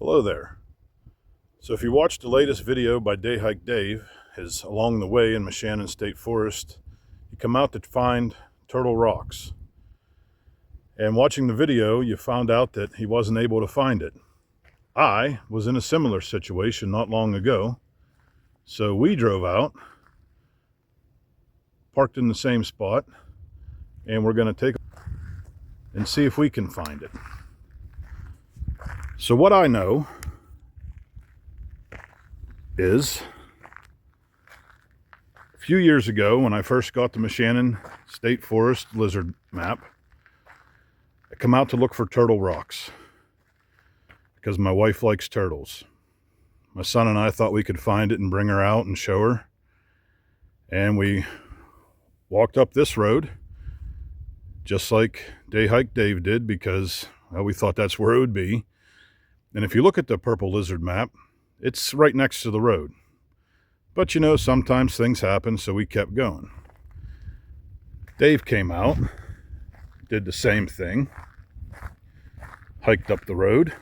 Hello there. So if you watched the latest video by Day Hike Dave, his Along the Way in Moshannon State Forest, you come out to find turtle rocks. And watching the video, you found out that he wasn't able to find it. I was in a similar situation not long ago. So we drove out, parked in the same spot, and we're going to take and see if we can find it. So what I know is, a few years ago when I first got the Moshannon State Forest lizard map, I come out to look for turtle rocks because my wife likes turtles. My son and I thought we could find it and bring her out and show her. And we walked up this road just like Day Hike Dave did because, well, we thought that's where it would be. And if you look at the purple lizard map, it's right next to the road. But you know, sometimes things happen, so we kept going. Dave came out, did the same thing, hiked up the road,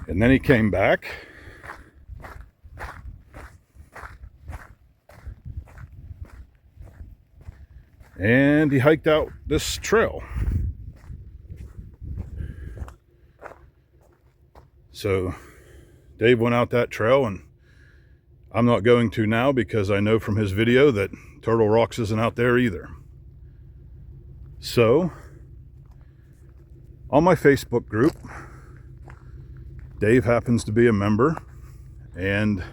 and then he came back. And he hiked out this trail. So Dave went out that trail, and I'm not going to now because I know from his video that Turtle Rocks isn't out there either. So on my Facebook group, Dave happens to be a member, and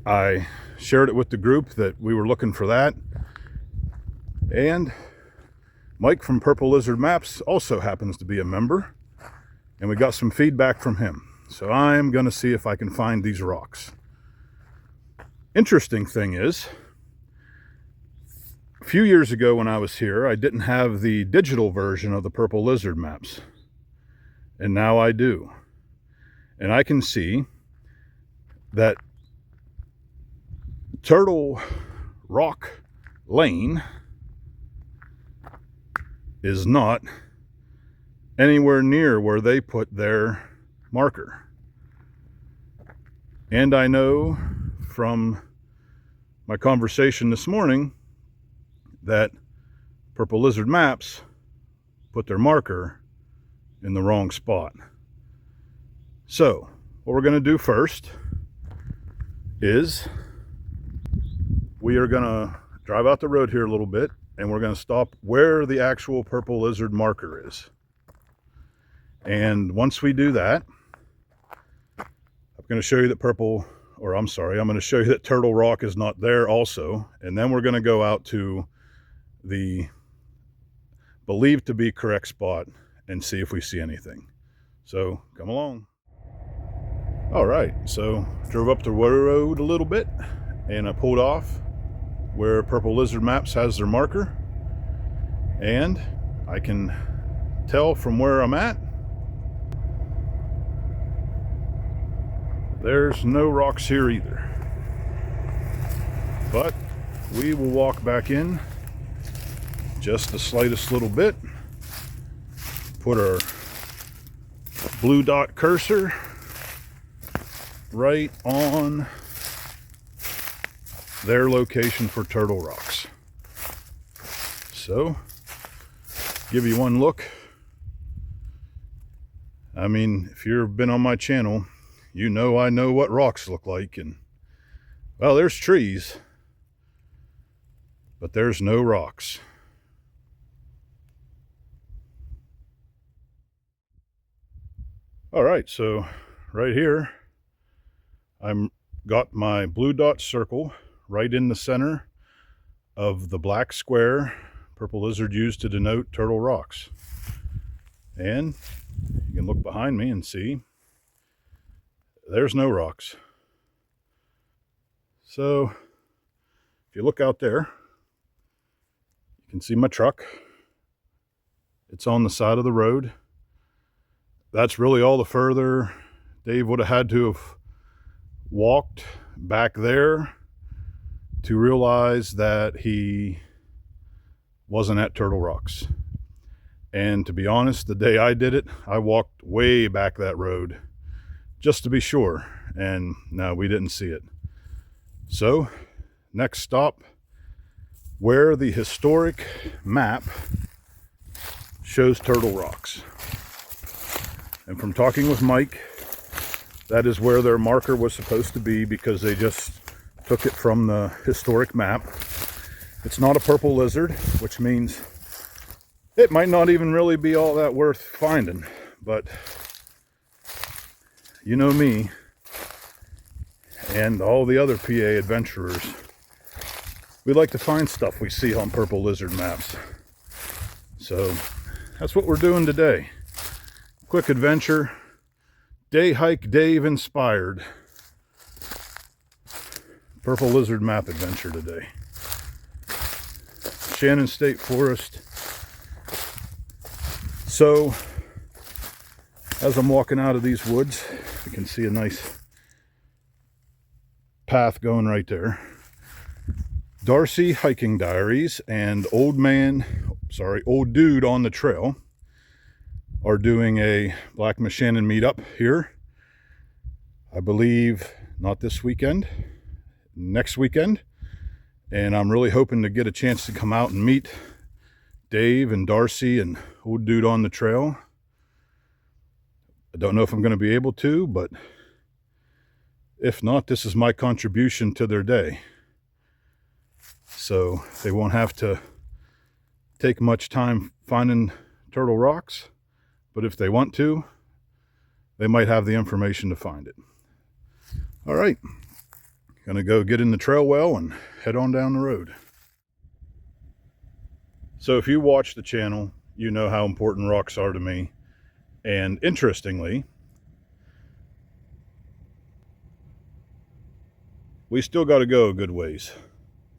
I shared it with the group that we were looking for that. And Mike from Purple Lizard Maps also happens to be a member, and we got some feedback from him. So I'm going to see if I can find these rocks. Interesting thing is, a few years ago when I was here, I didn't have the digital version of the Purple Lizard Maps. And now I do. And I can see that Turtle Rock Lane is not anywhere near where they put their marker. And I know from my conversation this morning that Purple Lizard Maps put their marker in the wrong spot. So what we're going to do first is we are going to drive out the road here a little bit, and we're going to stop where the actual Purple Lizard marker is. And once we do that, I'm going to show you that I'm going to show you that Turtle Rock is not there also. And then we're going to go out to the believed to be correct spot and see if we see anything. So come along. All right, so drove up the road a little bit, and I pulled off where Purple Lizard Maps has their marker. And I can tell from where I'm at, there's no rocks here either. But we will walk back in just the slightest little bit, put our blue dot cursor right on their location for Turtle Rocks. So, give you one look. I mean, if you've been on my channel, you know I know what rocks look like, and well, there's trees, but there's no rocks. All right, so right here, I'm got my blue dot circle right in the center of the black square Purple Lizard used to denote Turtle Rocks. And you can look behind me and see there's no rocks. So if you look out there, you can see my truck. It's on the side of the road. That's really all the further Dave would have had to have walked back there to realize that he wasn't at Turtle Rocks. And to be honest, the day I did it, I walked way back that road just to be sure. And no, we didn't see it. So, next stop, where the historic map shows Turtle Rocks. And from talking with Mike, that is where their marker was supposed to be, because they just took it from the historic map. It's not a purple lizard, which means it might not even really be all that worth finding. But you know me and all the other PA adventurers, we like to find stuff we see on purple lizard maps. So that's what we're doing today. Quick adventure, day hike Dave inspired purple lizard map adventure today. Shannon State Forest. So as I'm walking out of these woods, you can see a nice path going right there. Darcy Hiking Diaries and Old Dude on the Trail are doing a Black Shannon meetup here. I believe not this weekend, next weekend. And I'm really hoping to get a chance to come out and meet Dave and Darcy and Old Dude on the Trail. I don't know if I'm going to be able to, but if not, this is my contribution to their day. So they won't have to take much time finding Turtle Rocks, but if they want to, they might have the information to find it. All right, gonna go get in the trail well and head on down the road. So if you watch the channel, you know how important rocks are to me. And interestingly, we still got to go a good ways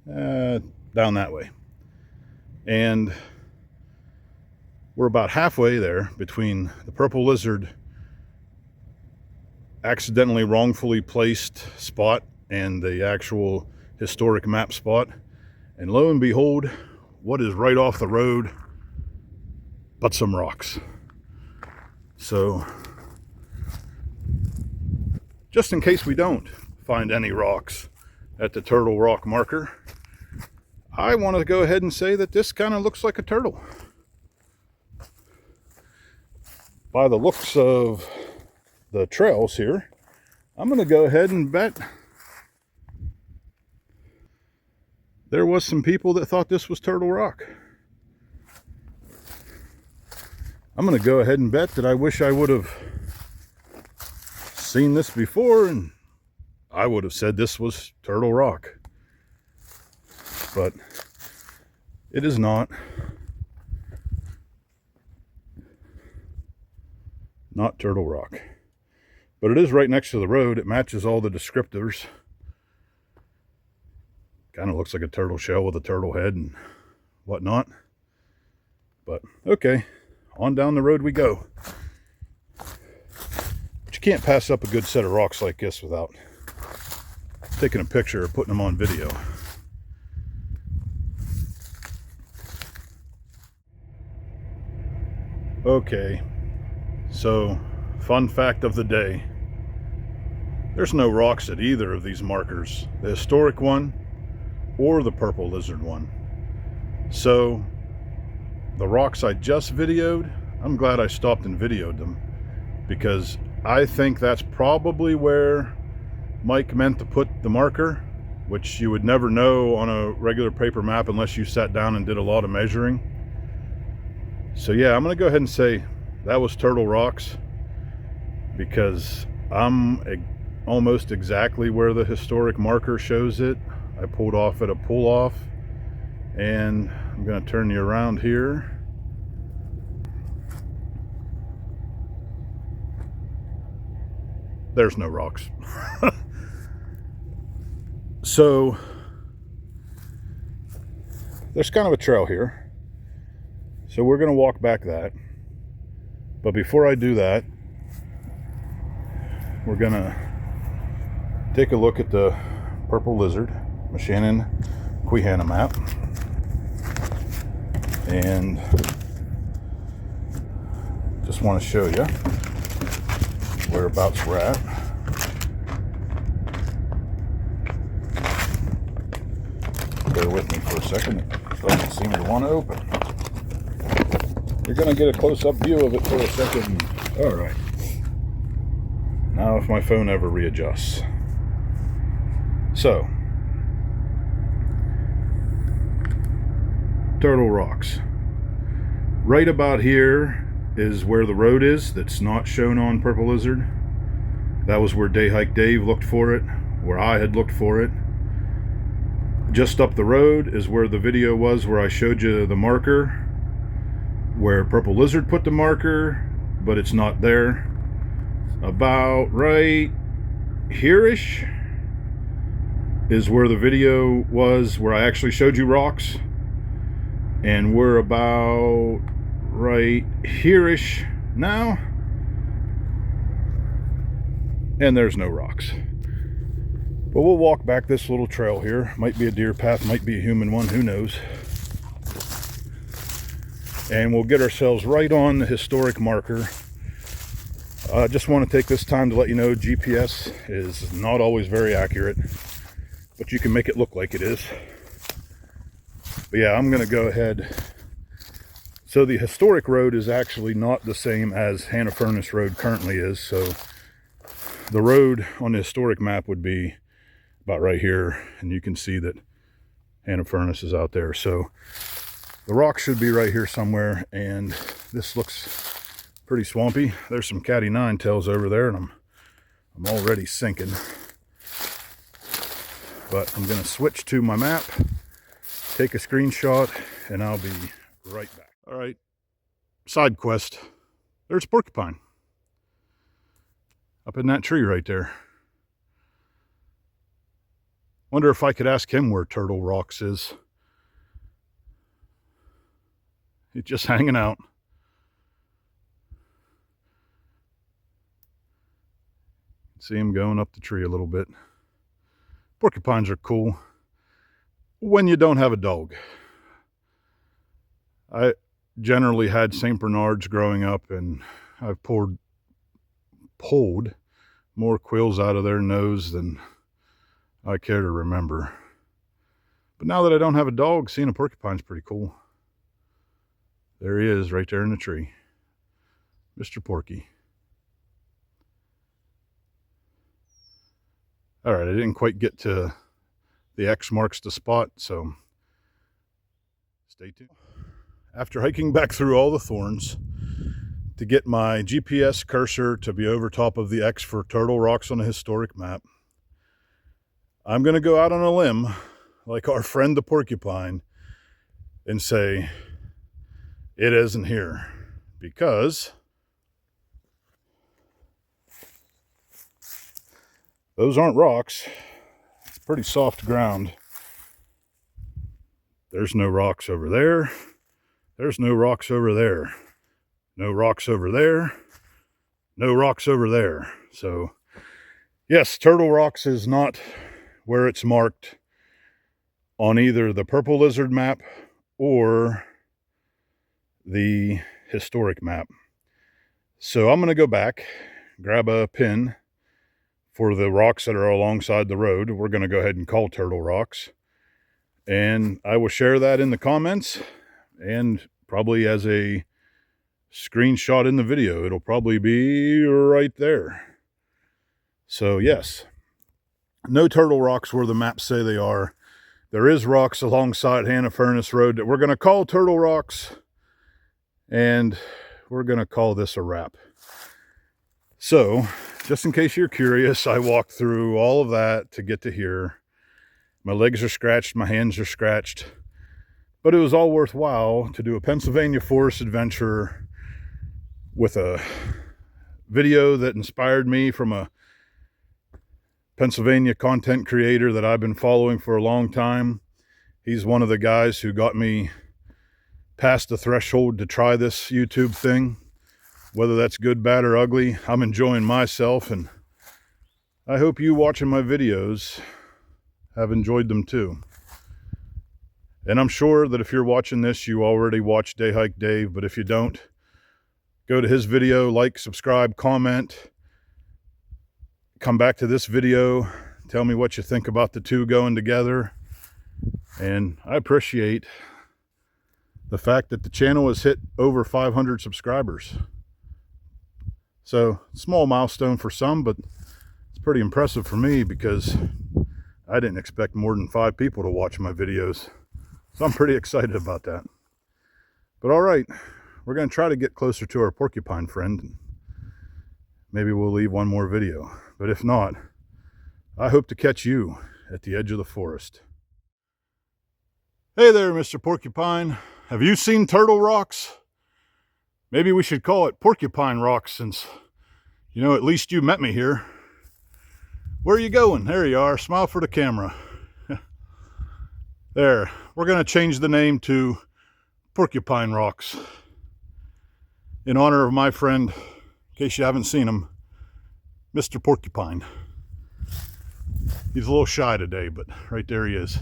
down that way. And we're about halfway there between the purple lizard accidentally wrongfully placed spot and the actual historic map spot. And lo and behold, what is right off the road but some rocks. So just in case we don't find any rocks at the Turtle Rock marker, I want to go ahead and say that this kind of looks like a turtle. By the looks of the trails here, I'm going to go ahead and bet there was some people that thought this was Turtle Rock. I'm going to go ahead and bet that I wish I would have seen this before and I would have said this was Turtle Rock. But it is not. Not Turtle Rock. But it is right next to the road. It matches all the descriptors. Kind of looks like a turtle shell with a turtle head and whatnot. But okay, on down the road we go. But you can't pass up a good set of rocks like this without taking a picture or putting them on video. Okay, so fun fact of the day. There's no rocks at either of these markers, the historic one or the purple lizard one. So the rocks I just videoed, I'm glad I stopped and videoed them, because I think that's probably where Mike meant to put the marker, which you would never know on a regular paper map unless you sat down and did a lot of measuring. So yeah, I'm gonna go ahead and say that was Turtle Rocks, because I'm almost exactly where the historic marker shows it. I pulled off at a pull-off, and I'm gonna turn you around here. There's no rocks. So there's kind of a trail here. So we're going to walk back that. But before I do that, we're going to take a look at the purple lizard, Shannon Queehana map. And just want to show you whereabouts we're at. Bear with me for a second. It doesn't seem to want to open. You're going to get a close-up view of it for a second. All right. Now if my phone ever readjusts. So, Turtle Rocks. Right about here is where the road is that's not shown on Purple Lizard. That was where Day Hike Dave looked for it, where I had looked for it. Just up the road is where the video was where I showed you the marker, where Purple Lizard put the marker, but it's not there. About right here-ish is where the video was where I actually showed you rocks. And we're about right here-ish now. And there's no rocks. But we'll walk back this little trail here. Might be a deer path, might be a human one, who knows. And we'll get ourselves right on the historic marker. I just want to take this time to let you know GPS is not always very accurate, but you can make it look like it is. But yeah, I'm going to go ahead. So the historic road is actually not the same as Hannah-Furnace Road currently is. So the road on the historic map would be about right here, and you can see that Hannah-Furnace is out there. So the rock should be right here somewhere, and this looks pretty swampy. There's some catty nine tails over there, and I'm already sinking. But I'm going to switch to my map, take a screenshot, and I'll be right back. All right, side quest. There's porcupine up in that tree right there. Wonder if I could ask him where Turtle Rocks is. He's just hanging out. See him going up the tree a little bit. Porcupines are cool when you don't have a dog. I generally had St. Bernards growing up, and I've pulled more quills out of their nose than I care to remember. But now that I don't have a dog, seeing a porcupine's pretty cool. There he is right there in the tree. Mr. Porky. All right, I didn't quite get to the X marks the spot, so stay tuned. After hiking back through all the thorns to get my GPS cursor to be over top of the X for Turtle Rocks on a historic map, I'm going to go out on a limb, like our friend the porcupine, and say it isn't here, because those aren't rocks. It's pretty soft ground. There's no rocks over there. There's no rocks over there. No rocks over there. No rocks over there. So, yes, Turtle Rocks is not where it's marked on either the Purple Lizard map or the historic map. So I'm going to go back, grab a pin for the rocks that are alongside the road. We're going to go ahead and call Turtle Rocks. And I will share that in the comments and probably as a screenshot in the video. It'll probably be right there. So yes, no Turtle Rocks where the maps say they are. There is rocks alongside Hannah-Furnace Road that we're going to call Turtle Rocks. And we're going to call this a wrap. So, just in case you're curious, I walked through all of that to get to here. My legs are scratched, my hands are scratched, but it was all worthwhile to do a Pennsylvania forest adventure with a video that inspired me from a Pennsylvania content creator that I've been following for a long time. He's one of the guys who got me past the threshold to try this YouTube thing. Whether that's good, bad, or ugly, I'm enjoying myself, and I hope you watching my videos have enjoyed them too. And I'm sure that if you're watching this, you already watched Day Hike Dave, but if you don't, Go to his video, like, subscribe, comment. Come back to this video. Tell me what you think about the two going together. And I appreciate the fact that the channel has hit over 500 subscribers. So, small milestone for some, but it's pretty impressive for me because I didn't expect more than 5 people to watch my videos. So I'm pretty excited about that. But all right, we're going to try to get closer to our porcupine friend. Maybe we'll leave one more video. But if not, I hope to catch you at the edge of the forest. Hey there, Mr. Porcupine. Have you seen Turtle Rocks? Maybe we should call it Porcupine Rocks since, you know, at least you met me here. Where are you going? There you are. Smile for the camera. There. We're going to change the name to Porcupine Rocks in honor of my friend, in case you haven't seen him, Mr. Porcupine. He's a little shy today, but right there he is.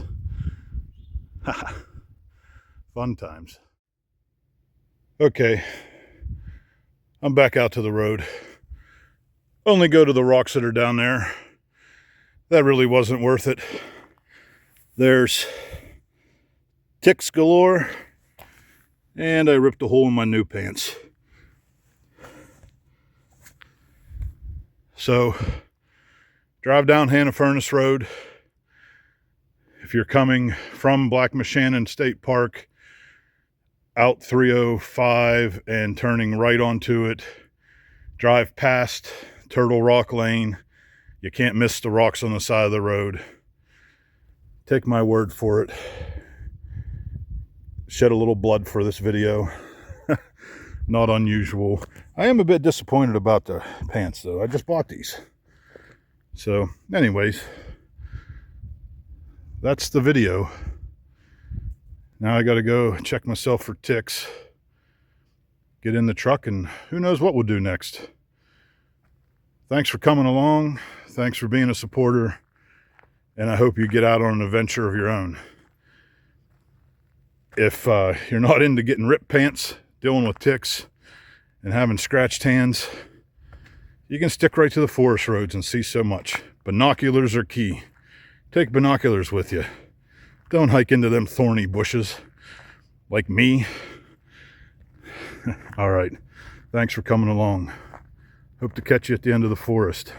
Fun times. Okay, I'm back out to the road. Only go to the rocks that are down there. That really wasn't worth it. There's ticks galore, and I ripped a hole in my new pants. So, drive down Hannah Furnace Road. If you're coming from Black Moshannon State Park, out 305 and turning right onto it, drive past Turtle Rock Lane. You can't miss the rocks on the side of the road. Take my word for it. Shed a little blood for this video. Not unusual. I am a bit disappointed about the pants though. I just bought these. So anyways, that's the video. Now I gotta go check myself for ticks, get in the truck, and who knows what we'll do next. Thanks for coming along. Thanks for being a supporter. And I hope you get out on an adventure of your own. If you're not into getting ripped pants, dealing with ticks, and having scratched hands, you can stick right to the forest roads and see so much. Binoculars are key. Take binoculars with you. Don't hike into them thorny bushes like me. All right. Thanks for coming along. Hope to catch you at the end of the forest.